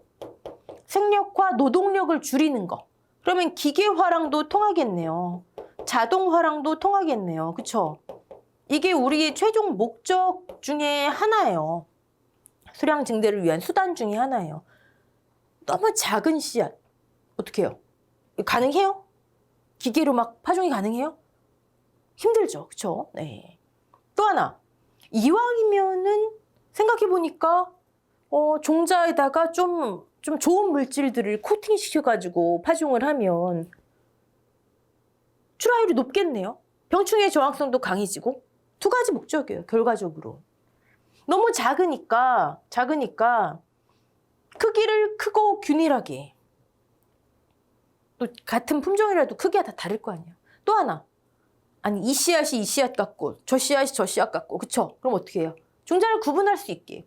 Speaker 1: 노동력을 줄이는 거. 그러면 기계화랑도 통하겠네요. 자동화랑도 통하겠네요. 그쵸? 이게 우리의 최종 목적 중에 하나예요. 수량 증대를 위한 수단 중에 하나예요. 너무 작은 씨앗 어떻게 해요? 가능해요? 기계로 막 파종이 가능해요? 힘들죠. 그쵸? 네. 또 하나. 이왕이면은 생각해보니까 종자에다가 좀 좋은 물질들을 코팅시켜가지고 파종을 하면 출하율이 높겠네요. 병충해 저항성도 강해지고. 두 가지 목적이에요. 결과적으로. 너무 작으니까 크기를 크고 균일하게. 또 같은 품종이라도 크기가 다 다를 거 아니에요. 또 하나. 아니 이 씨앗이 이 씨앗 같고 저 씨앗이 저 씨앗 같고 그쵸? 그럼 어떻게 해요? 종자를 구분할 수 있게.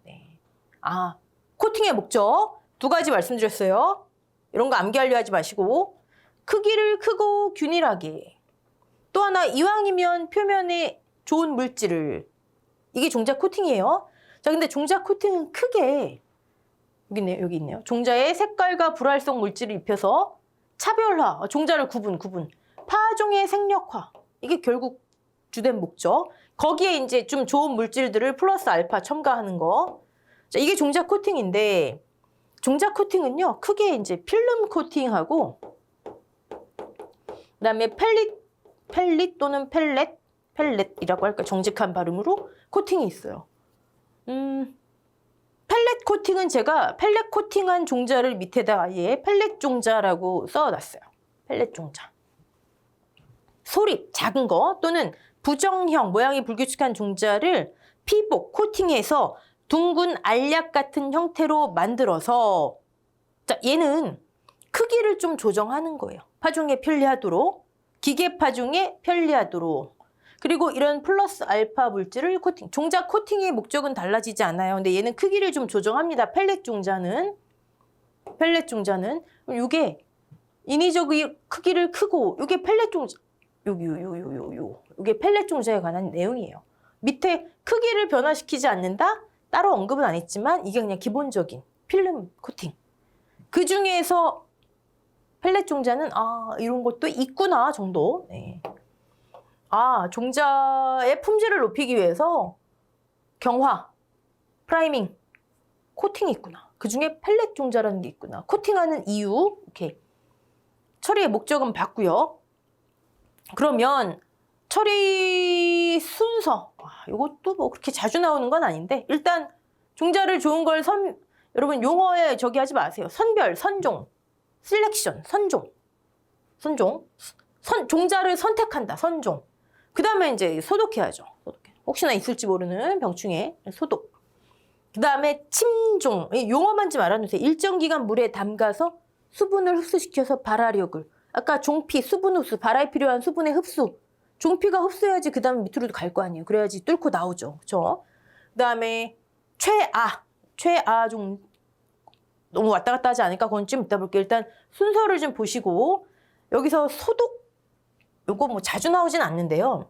Speaker 1: 네. 아, 코팅의 목적 2가지 말씀드렸어요. 이런 거 암기하려 하지 마시고 크기를 크고 균일하게. 또 하나 이왕이면 표면에 좋은 물질을. 이게 종자 코팅이에요. 자, 근데 종자 코팅은 크게 여기 있네요. 종자에 색깔과 불활성 물질을 입혀서 차별화, 종자를 구분. 파종의 생력화. 이게 결국 주된 목적. 거기에 이제 좀 좋은 물질들을 플러스 알파 첨가하는 거. 자, 이게 종자 코팅인데 종자 코팅은요. 크게 이제 필름 코팅하고 그다음에 펠릿 또는 펠렛이라고 할까? 정직한 발음으로 코팅이 있어요. 펠렛 코팅은 제가 펠렛 코팅한 종자를 밑에다 아예 펠렛 종자라고 써놨어요. 펠렛 종자. 소립, 작은 거 또는 부정형, 모양이 불규칙한 종자를 피복, 코팅해서 둥근 알약 같은 형태로 만들어서 자, 얘는 크기를 좀 조정하는 거예요. 파종에 편리하도록, 기계 파종에 편리하도록. 그리고 이런 플러스 알파 물질을 코팅. 종자 코팅의 목적은 달라지지 않아요. 근데 얘는 크기를 좀 조정합니다. 펠렛 종자는. 이게 인위적으로 크기를 크고 이게 펠렛 종자. 이게 펠렛 종자에 관한 내용이에요. 밑에 크기를 변화시키지 않는다? 따로 언급은 안 했지만 이게 그냥 기본적인 필름 코팅. 그 중에서 펠렛 종자는 이런 것도 있구나 정도. 네. 종자의 품질을 높이기 위해서 경화, 프라이밍, 코팅이 있구나. 그 중에 펠렛 종자라는 게 있구나. 코팅하는 이유, 오케이. 처리의 목적은 봤고요. 그러면 처리 순서, 이것도 뭐 그렇게 자주 나오는 건 아닌데 일단 종자를 좋은 걸 여러분 용어에 저기 하지 마세요. 선별, 선종, 셀렉션, 종자를 선택한다. 선종. 그 다음에 이제 소독해야죠. 혹시나 있을지 모르는 병충해 소독. 그 다음에 침종. 용어만 좀 알아두세요. 일정 기간 물에 담가서 수분을 흡수시켜서 발화력을. 아까 종피, 수분 흡수, 발화에 필요한 수분의 흡수. 종피가 흡수해야지 그 다음에 밑으로도 갈 거 아니에요. 그래야지 뚫고 나오죠. 그렇죠? 그 다음에 최아종. 너무 왔다 갔다 하지 않을까? 그건 좀 이따 볼게요. 일단 순서를 좀 보시고 여기서 소독. 요거 뭐 자주 나오진 않는데요.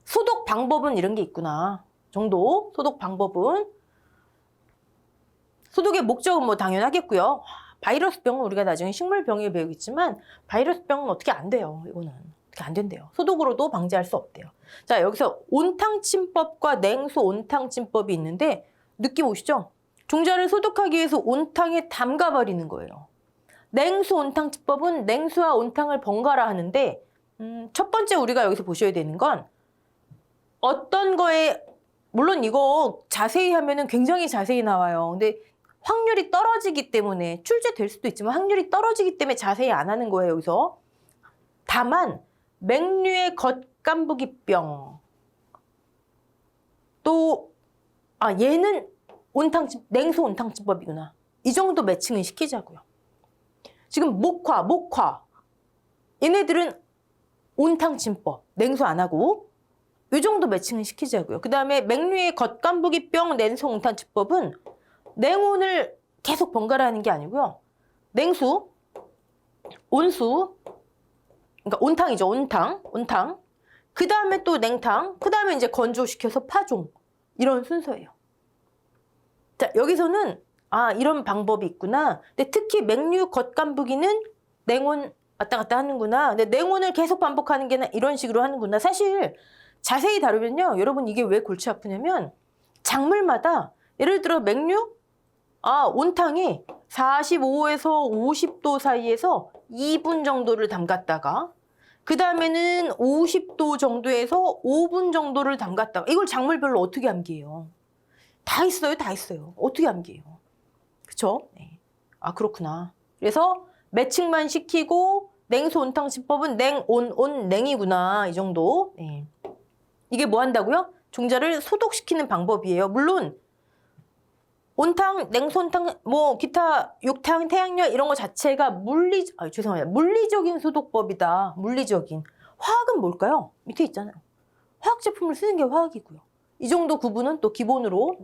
Speaker 1: 소독 방법은 이런 게 있구나. 정도. 소독 방법은. 소독의 목적은 뭐 당연하겠고요. 바이러스병은 우리가 나중에 식물병에 배우겠지만 바이러스병은 어떻게 안 돼요. 이거는 어떻게 안 된대요. 소독으로도 방지할 수 없대요. 자, 여기서 온탕침법과 냉수 온탕침법이 있는데 느낌 오시죠? 종자를 소독하기 위해서 온탕에 담가버리는 거예요. 냉수 온탕침법은 냉수와 온탕을 번갈아 하는데 첫 번째 우리가 여기서 보셔야 되는 건 어떤 거에 물론 이거 자세히 하면은 굉장히 자세히 나와요. 근데 확률이 떨어지기 때문에 출제될 수도 있지만 확률이 떨어지기 때문에 자세히 안 하는 거예요. 여기서. 다만 맹류의 겉간부기병 또 얘는 냉수 온탕침법이구나. 이 정도 매칭은 시키자고요. 지금 목화 얘네들은 온탕침법 냉수 안 하고 이 정도 매칭은 시키자고요. 그 다음에 맹류의 겉간부기병 냉수 온탕침법은 냉온을 계속 번갈아 하는 게 아니고요. 냉수, 온수, 그러니까 온탕이죠. 온탕. 그 다음에 또 냉탕, 그 다음에 이제 건조시켜서 파종. 이런 순서예요. 자, 여기서는 이런 방법이 있구나. 근데 특히 맹류 겉간부기는 냉온 왔다 갔다 하는구나. 근데 냉온을 계속 반복하는 게 이런 식으로 하는구나. 사실 자세히 다루면요. 여러분 이게 왜 골치 아프냐면 작물마다 예를 들어 맹류 온탕이 45에서 50도 사이에서 2분 정도를 담갔다가 그 다음에는 50도 정도에서 5분 정도를 담갔다가 이걸 작물별로 어떻게 암기해요? 다 있어요. 어떻게 암기해요? 그쵸? 네. 그렇구나. 그래서 매칭만 시키고 냉수 온탕침법은 냉이구나. 이 정도. 네. 이게 뭐 한다고요? 종자를 소독시키는 방법이에요. 물론 온탕, 냉소온탕, 뭐 기타 육탕, 태양열 이런 거 자체가 물리적인 소독법이다. 물리적인. 화학은 뭘까요? 밑에 있잖아요. 화학 제품을 쓰는 게 화학이고요. 이 정도 구분은 또 기본으로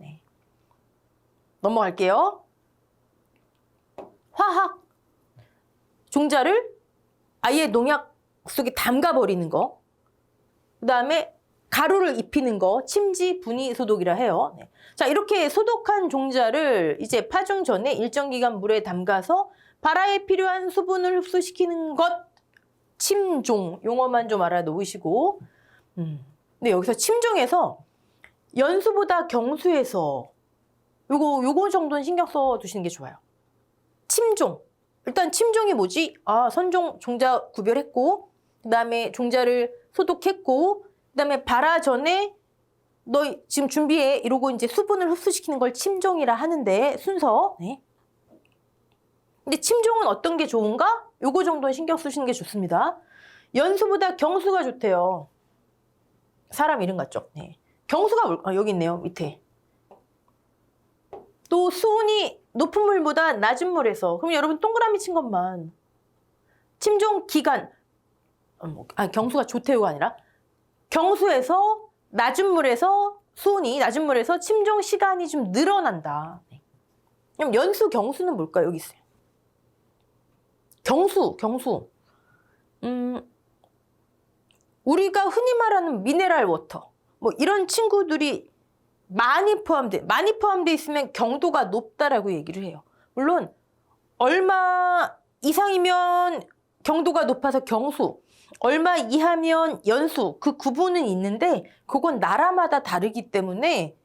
Speaker 1: 넘어갈게요. 화학 종자를 아예 농약 속에 담가버리는 거. 그 다음에 가루를 입히는 거, 침지, 분해 소독이라 해요. 자, 이렇게 소독한 종자를 이제 파종 전에 일정 기간 물에 담가서 발화에 필요한 수분을 흡수시키는 것, 침종. 용어만 좀 알아놓으시고. 근데 여기서 침종에서 연수보다 경수에서 요거 정도는 신경 써 두시는 게 좋아요. 침종. 일단 침종이 뭐지? 선종, 종자 구별했고, 그 다음에 종자를 소독했고, 그 다음에 발화 전에 너 지금 준비해 이러고 이제 수분을 흡수시키는 걸 침종이라 하는데 순서. 근데 침종은 어떤 게 좋은가? 요거 정도는 신경 쓰시는 게 좋습니다. 연수보다 경수가 좋대요. 사람 이름 같죠? 경수가 뭘까? 여기 있네요. 밑에. 또 수온이 높은 물보다 낮은 물에서. 그럼 여러분 동그라미 친 것만. 침종 기간. 경수가 좋대요가 아니라 경수에서 낮은 물에서 수온이 낮은 물에서 침종 시간이 좀 늘어난다. 그럼 연수, 경수는 뭘까요? 여기 있어요. 경수. 우리가 흔히 말하는 미네랄 워터. 뭐 이런 친구들이 많이 포함돼 있으면 경도가 높다라고 얘기를 해요. 물론 얼마 이상이면 경도가 높아서 경수, 얼마 이하면 연수, 그 구분은 있는데 그건 나라마다 다르기 때문에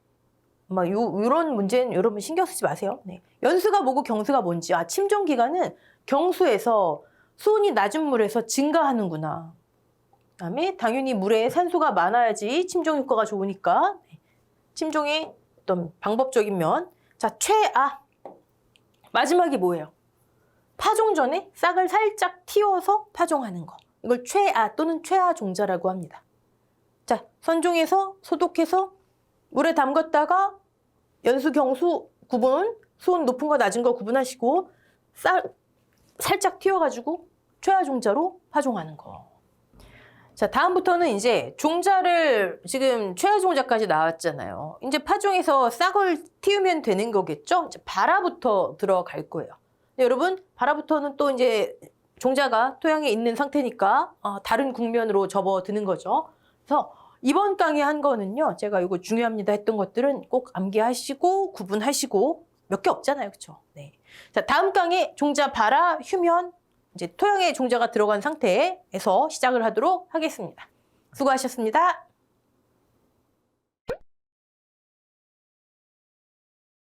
Speaker 1: 요런 문제는 여러분 신경 쓰지 마세요. 연수가 뭐고 경수가 뭔지. 침종 기간은 경수에서 수온이 낮은 물에서 증가하는구나. 그다음에 당연히 물에 산소가 많아야지 침종 효과가 좋으니까. 침종의 어떤 방법적인 면. 자, 최아. 마지막이 뭐예요? 파종 전에 싹을 살짝 틔워서 파종하는 거. 이걸 최아 또는 최하 종자라고 합니다. 자, 선종해서 소독해서 물에 담갔다가 연수, 경수 구분, 수온 높은 거 낮은 거 구분하시고 살짝 틔워가지고 최하 종자로 파종하는 거. 자, 다음부터는 이제 종자를 지금 최하 종자까지 나왔잖아요. 이제 파종해서 싹을 틔우면 되는 거겠죠? 이제 발화부터 들어갈 거예요. 여러분, 발화부터는 또 이제 종자가 토양에 있는 상태니까 다른 국면으로 접어드는 거죠. 그래서 이번 강의 한 거는요, 제가 이거 중요합니다 했던 것들은 꼭 암기하시고 구분하시고 몇 개 없잖아요, 그렇죠? 자, 다음 강의 종자 발화, 휴면, 이제 토양에 종자가 들어간 상태에서 시작을 하도록 하겠습니다. 수고하셨습니다.